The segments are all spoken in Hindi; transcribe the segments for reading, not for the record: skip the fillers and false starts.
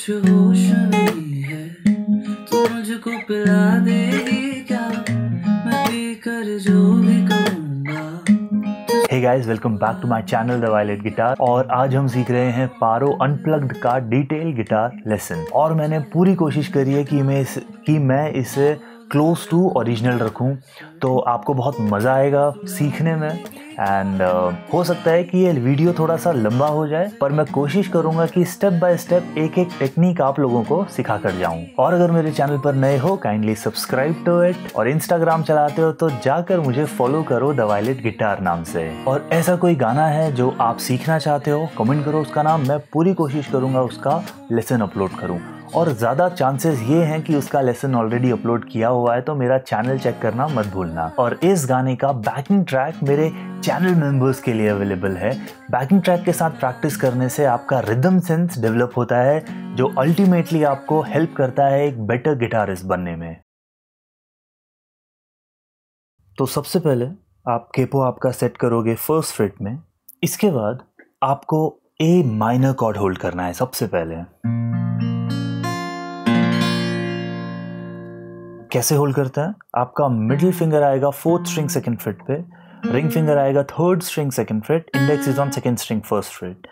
कुछ होश नहीं है, तो मुझको पिला देगी क्या, मैं पीकर जो भी कहूँगा। Hey guys, welcome back to my channel The Violet Guitar और आज हम सीख रहे हैं पारो अनप्लग्ड का डिटेल गिटार लेसन। और मैंने पूरी कोशिश करी है कि मैं इसे क्लोज टू ओरिजिनल रखूं, तो आपको बहुत मज़ा आएगा सीखने में। एंड हो सकता है कि ये वीडियो थोड़ा सा लंबा हो जाए, पर मैं कोशिश करूंगा कि स्टेप बाय स्टेप एक एक टेक्निक आप लोगों को सिखा कर जाऊं। और अगर मेरे चैनल पर नए हो, काइंडली सब्सक्राइब टू इट, और इंस्टाग्राम चलाते हो तो जाकर मुझे फॉलो करो द वायलेट गिटार नाम से। और ऐसा कोई गाना है जो आप सीखना चाहते हो, कमेंट करो उसका नाम, मैं पूरी कोशिश करूंगा उसका लेसन अपलोड करूं। और ज़्यादा चांसेस ये हैं कि उसका लेसन ऑलरेडी अपलोड किया हुआ है, तो मेरा चैनल चेक करना मत भूलना। और इस गाने का बैकिंग ट्रैक मेरे चैनल मेंबर्स के लिए अवेलेबल है। बैकिंग ट्रैक के साथ प्रैक्टिस करने से आपका रिदम सेंस डेवलप होता है, जो अल्टीमेटली आपको हेल्प करता है एक बेटर गिटारिस्ट बनने में। तो सबसे पहले आप केपो आपका सेट करोगे फर्स्ट फ्रेट में। इसके बाद आपको ए माइनर कॉर्ड होल्ड करना है सबसे पहले। कैसे होल्ड करता है? आपका मिडिल फिंगर आएगा फोर्थ स्ट्रिंग सेकंड फ्रेट पे, रिंग फिंगर आएगा third string second freight, index is on second string first freight,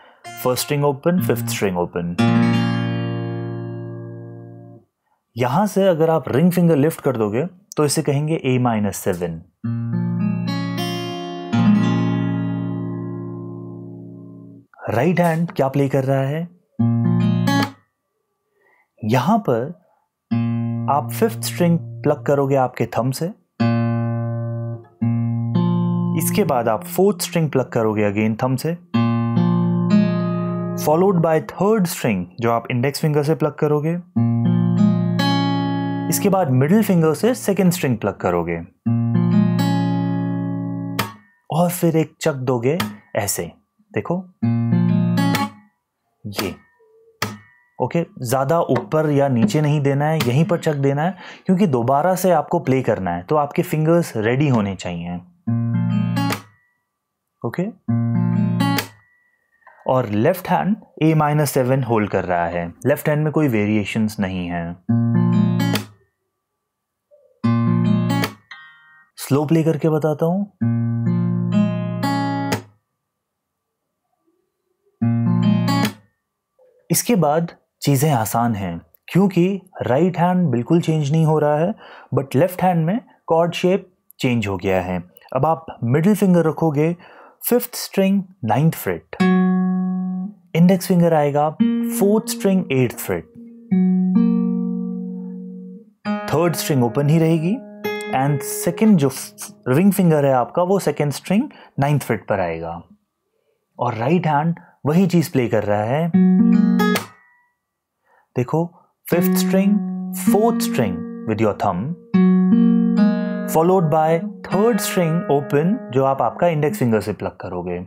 first string open, fifth string open. यहां से अगर आप रिंग फिंगर लिफ्ट कर दोगे तो इसे कहेंगे A-7। राइट हैंड क्या प्ले कर रहा है? यहां पर आप फिफ्थ स्ट्रिंग प्लग करोगे आपके थंब से। इसके बाद आप फोर्थ स्ट्रिंग प्लग करोगे अगेन थंब से, फॉलोड बाय थर्ड स्ट्रिंग जो आप इंडेक्स फिंगर से प्लग करोगे। इसके बाद मिडिल फिंगर से सेकेंड स्ट्रिंग प्लग करोगे और फिर एक चक दोगे ऐसे, देखो ये। ओके, ज्यादा ऊपर या नीचे नहीं देना है, यहीं पर चक देना है, क्योंकि दोबारा से आपको प्ले करना है, तो आपके फिंगर्स रेडी होने चाहिए। ओके, और लेफ्ट हैंड A-7 होल्ड कर रहा है। लेफ्ट हैंड में कोई वेरिएशंस नहीं है। स्लो प्ले करके बताता हूं। इसके बाद चीजें आसान हैं, क्योंकि राइट हैंड बिल्कुल चेंज नहीं हो रहा है, बट लेफ्ट हैंड में कॉर्ड शेप चेंज हो गया है। अब आप मिडिल फिंगर रखोगे fifth string ninth fret, index finger आएगा fourth string eighth fret, third string open ही रहेगी, एंड सेकंड जो रिंग फिंगर है आपका वो सेकंड स्ट्रिंग नाइन्थ फ्रेट पर आएगा। और राइट हैंड वही चीज प्ले कर रहा है, देखो, fifth string fourth string with your thumb, followed by third string open जो आप आपका इंडेक्स फिंगर से प्लग करोगे,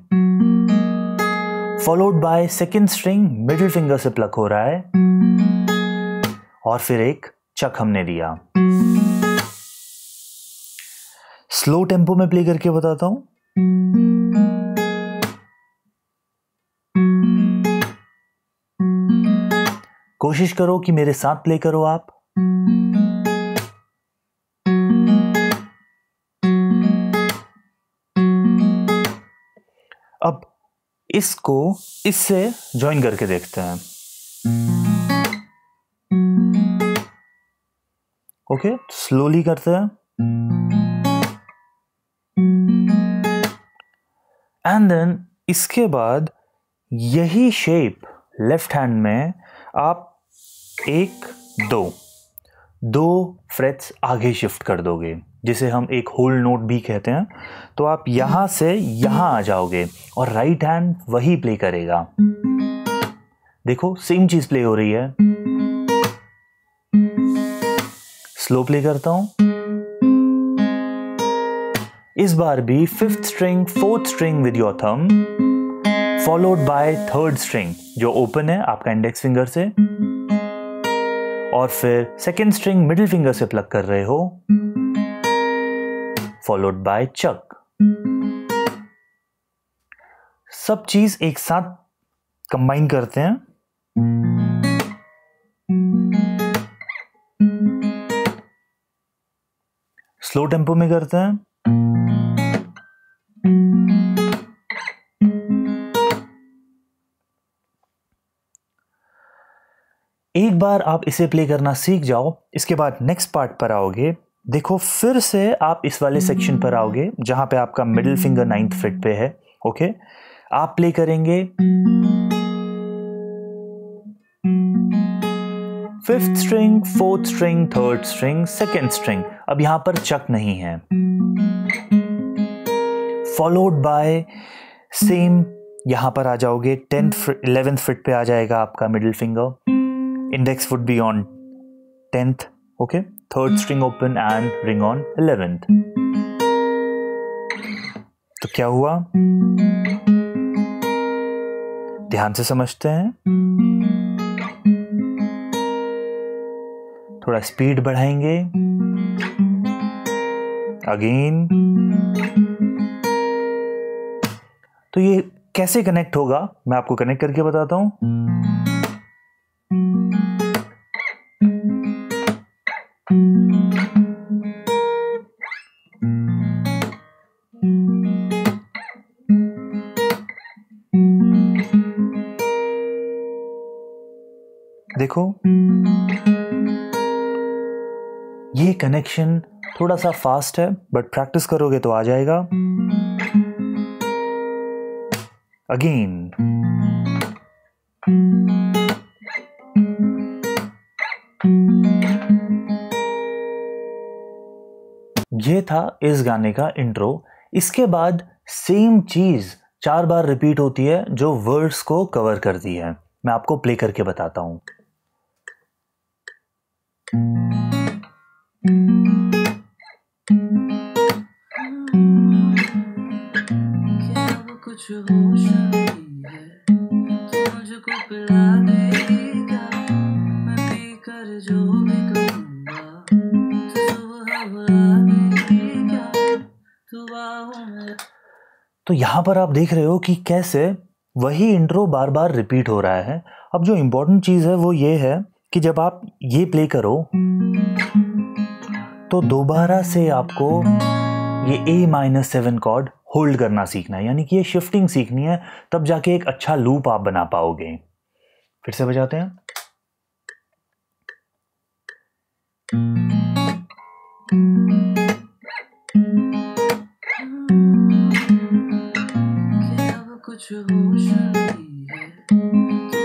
followed by second string middle finger से प्लग हो रहा है, और फिर एक चक हमने दिया। स्लो टेम्पो में प्ले करके बताता हूं। कोशिश करो कि मेरे साथ प्ले करो आप। अब इसको इससे ज्वाइन करके देखते हैं। ओके, स्लोली करते हैं। एंड देन इसके बाद यही शेप लेफ्ट हैंड में आप एक दो फ्रेट्स आगे शिफ्ट कर दोगे, जिसे हम एक होल नोट भी कहते हैं। तो आप यहां से यहां आ जाओगे और राइट हैंड वही प्ले करेगा। देखो, सेम चीज प्ले हो रही है। स्लो प्ले करता हूं। इस बार भी fifth string fourth string with your thumb, followed by third string जो ओपन है आपका इंडेक्स फिंगर से, और फिर सेकेंड स्ट्रिंग मिडिल फिंगर से प्लग कर रहे हो, फॉलोड बाय चक। सब चीज एक साथ कंबाइन करते हैं। स्लो टेम्पो में करते हैं। एक बार आप इसे प्ले करना सीख जाओ, इसके बाद नेक्स्ट पार्ट पर आओगे, देखो फिर से आप इस वाले सेक्शन पर आओगे जहां पे आपका मिडिल फिंगर 9th फ्रेट पे है। ओके, आप प्ले करेंगे 5th string, 4th string, 3rd string, 2nd string. अब यहां पर चक नहीं है, फॉलोड बाय सेम, यहां पर आ जाओगे 11th फ्रेट पे आ जाएगा आपका middle finger, index would be on 10th, okay, 3rd string open and ring on 11th। तो क्या हुआ, ध्यान से समझते हैं, थोड़ा स्पीड बढ़ाएंगे, अगेन। तो ये कैसे कनेक्ट होगा मैं आपको कनेक्ट करके बताता हूं। देखो ये कनेक्शन थोड़ा सा फास्ट है, बट प्रैक्टिस करोगे तो आ जाएगा। अगेन, ये था इस गाने का इंट्रो। इसके बाद सेम चीज 4 बार रिपीट होती है जो वर्ड्स को कवर करती है। मैं आपको प्ले करके बताता हूं। कुछ होश नहीं है तो मुझको पिला देगा, मैं पीकर जो भी कहूँगा तो सुबह बुला देगा, तू बाहों में। तो यहां पर आप देख रहे हो कि कैसे वही इंट्रो बार बार रिपीट हो रहा है। अब जो इंपॉर्टेंट चीज है वो ये है कि जब आप ये प्ले करो तो दोबारा से आपको ये A-7 कॉर्ड होल्ड करना सीखना है, यानी कि ये शिफ्टिंग सीखनी है, तब जाके एक अच्छा लूप आप बना पाओगे। फिर से बजाते हैं। कुछ होश नहीं है तो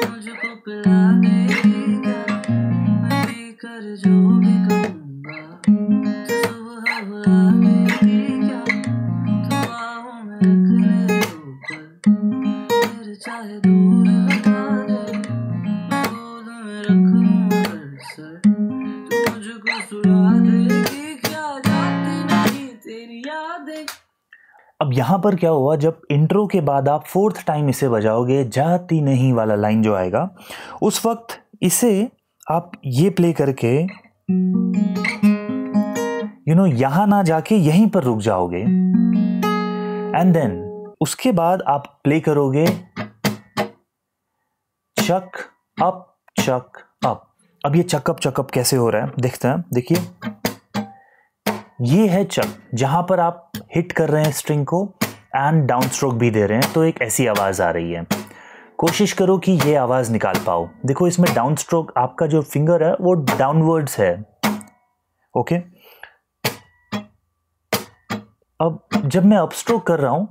मुझको पिला देगा, मैं पीकर जो भी कहूँगा तो सुबह बुला देगा, तो बाहों में रख ले ऊपर, फिर चाहे दूर हटा दे, मैं गोद में रखूँ हर सर, तू मुझको सुला देगी, क्या जाती नहीं तेरी यादें। अब यहां पर क्या हुआ, जब इंट्रो के बाद आप 4th टाइम इसे बजाओगे, जाती नहीं वाला लाइन जो आएगा, उस वक्त इसे आप ये प्ले करके यहां ना जाके यहीं पर रुक जाओगे, एंड देन उसके बाद आप प्ले करोगे चक अप। अब ये चकअप कैसे हो रहा है देखते हैं। देखिए ये है चक, जहां पर आप हिट कर रहे हैं स्ट्रिंग को एंड डाउन स्ट्रोक भी दे रहे हैं, तो एक ऐसी आवाज आ रही है। कोशिश करो कि ये आवाज निकाल पाओ। देखो इसमें डाउन स्ट्रोक, आपका जो फिंगर है वो डाउनवर्ड्स है। ओके, अब जब मैं अप स्ट्रोक कर रहा हूं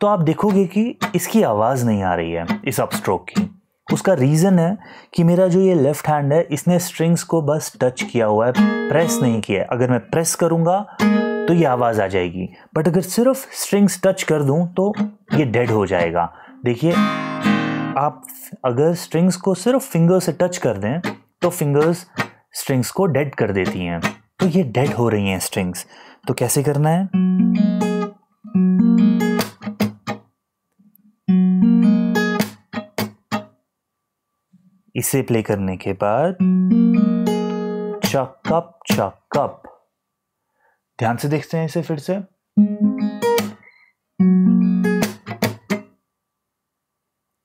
तो आप देखोगे कि इसकी आवाज नहीं आ रही है इस अप स्ट्रोक की। उसका रीजन है कि मेरा जो ये लेफ्ट हैंड है इसने स्ट्रिंग्स को बस टच किया हुआ है, प्रेस नहीं किया है। अगर मैं प्रेस करूंगा तो ये आवाज आ जाएगी, बट अगर सिर्फ स्ट्रिंग्स टच कर दूं तो ये डेड हो जाएगा। देखिए, आप अगर स्ट्रिंग्स को सिर्फ फिंगर से टच कर दें तो फिंगर्स स्ट्रिंग्स को डेड कर देती हैं, तो ये डेड हो रही हैं स्ट्रिंग्स। तो कैसे करना है, इसे प्ले करने के बाद चकअप। ध्यान से देखते हैं इसे फिर से।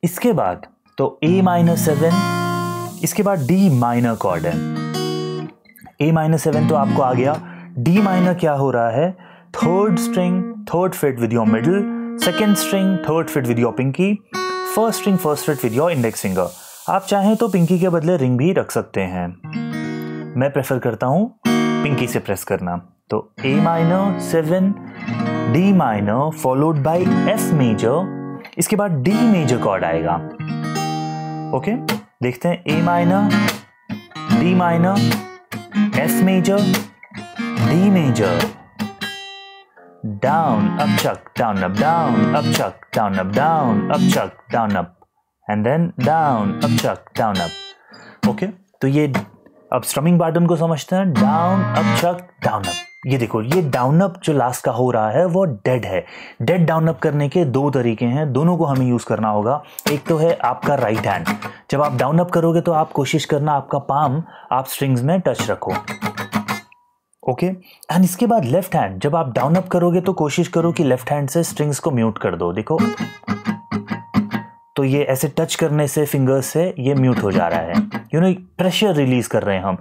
इसके बाद तो A-7, इसके बाद D माइनर कॉर्ड है। A-7 तो आपको आ गया, डी माइनर क्या हो रहा है, third string third fret with your middle, second string third fret with your pinky, first string first fret with your index finger. आप चाहें तो पिंकी के बदले रिंग भी रख सकते हैं, मैं प्रेफर करता हूं पिंकी से प्रेस करना। तो A minor 7, D minor followed by F major, इसके बाद डी मेजर कॉर्ड आएगा। ओके, देखते हैं A minor, D minor, F major, D major, down up chuck down up down up chuck down up down up chuck down up and then down up chuck down up. Okay, तो ये अब स्ट्रमिंग पैटर्न को समझते हैं, down up chuck down up. ये देखो, ये डाउन अप जो लास्ट का हो रहा है वो डेड है। डेड डाउन अप करने के दो तरीके हैं, दोनों को हमें यूज करना होगा। एक तो है आपका राइट हैंड, जब आप डाउन अप करोगे तो आप कोशिश करना आपका पाम आप स्ट्रिंग्स में टच रखो। ओके, एंड इसके बाद लेफ्ट हैंड, जब आप डाउन अप करोगे तो कोशिश करो कि लेफ्ट हैंड से स्ट्रिंग्स को म्यूट कर दो। देखो, तो ये ऐसे टच करने से फिंगर्स से ये म्यूट हो जा रहा है, यू नो, प्रेशर रिलीज कर रहे हैं हम।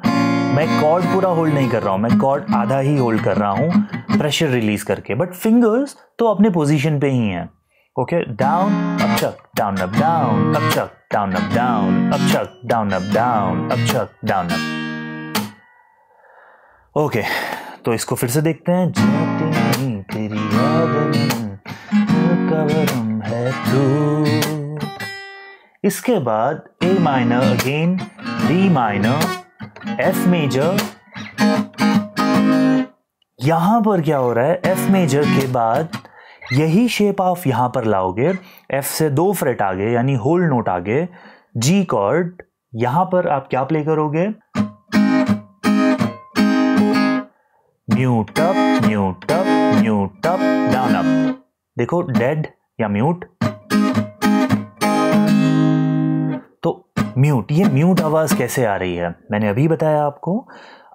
मैं कॉर्ड पूरा होल्ड नहीं कर रहा हूं, मैं कॉर्ड आधा ही होल्ड कर रहा हूं प्रेशर रिलीज करके, बट फिंगर्स तो अपने पोजीशन पे ही हैं। Okay, down up chuck down up down up chuck down up down up chuck down up down up chuck down up. Okay, तो इसको फिर से देखते हैं। तेरी याद में है तू, इसके बाद A minor again, D minor, F major. यहां पर क्या हो रहा है, एफ मेजर के बाद यही शेप आप यहां पर लाओगे, एफ से 2 फ्रेट आगे यानी होल नोट आगे, जी कॉर्ड, यहां पर आप क्या प्ले करोगे, mute up mute up mute up down up. देखो, डेड या म्यूट, म्यूट। ये म्यूट आवाज कैसे आ रही है, मैंने अभी बताया आपको।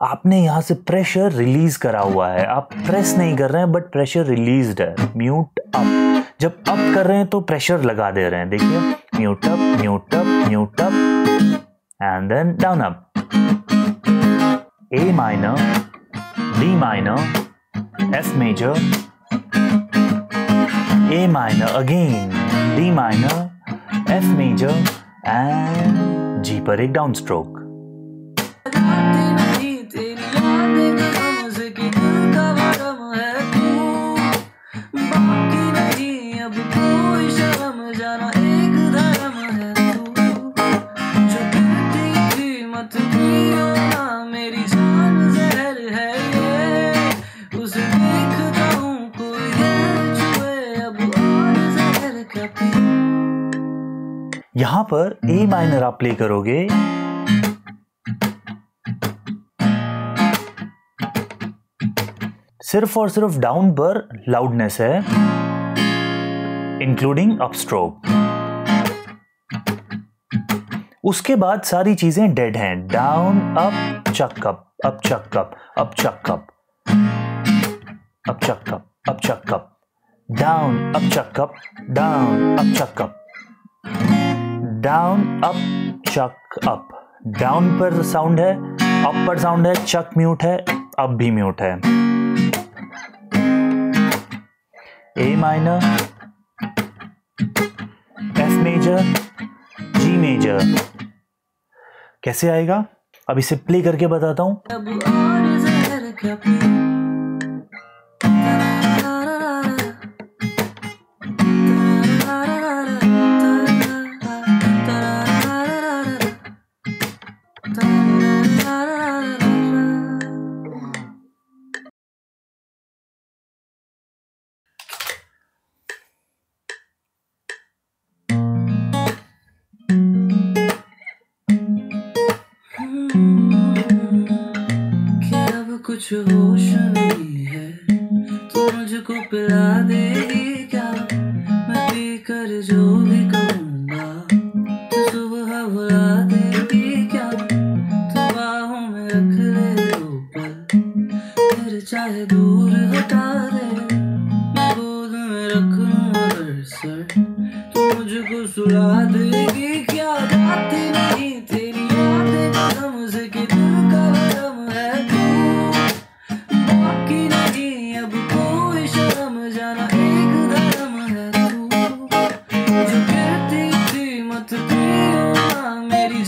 आपने यहां से प्रेशर रिलीज करा हुआ है, आप प्रेस नहीं कर रहे हैं बट प्रेशर रिलीज्ड है। म्यूट अप, जब अप कर रहे हैं तो प्रेशर लगा दे रहे हैं। देखिए, mute up mute up mute up and then down up. A minor, D minor, F major, A minor again, D minor, F major and G पर एक डाउन स्ट्रोक। यहां पर ए माइनर आप प्ले करोगे, सिर्फ और सिर्फ डाउन पर लाउडनेस है, इंक्लूडिंग अप स्ट्रोक। उसके बाद सारी चीजें डेड हैं, down up chuck up up chuck up up chuck up up chuck up up chuck up, down up chuck up down up chuck up, down up chuck up. Down पर साउंड है, अप पर साउंड है, चक म्यूट है, अप भी म्यूट है। A minor, F major, G major. कैसे आएगा, अब इसे प्ले करके बताता हूं। कुछ होश नहीं है, तू मुझको पिला देगी क्या, मैं पी कर जो भी कहूँगा, तू सुबह बुला देगी क्या, तू बाहों में रख ले दो पल, फिर चाहे दूर हटा दे, मैं गोद में रख लूँ हर सर, तू मुझको सुला देगी क्या, गाती नहीं तेरी यादें कसम से कि दिल का भरम है तू। मेरी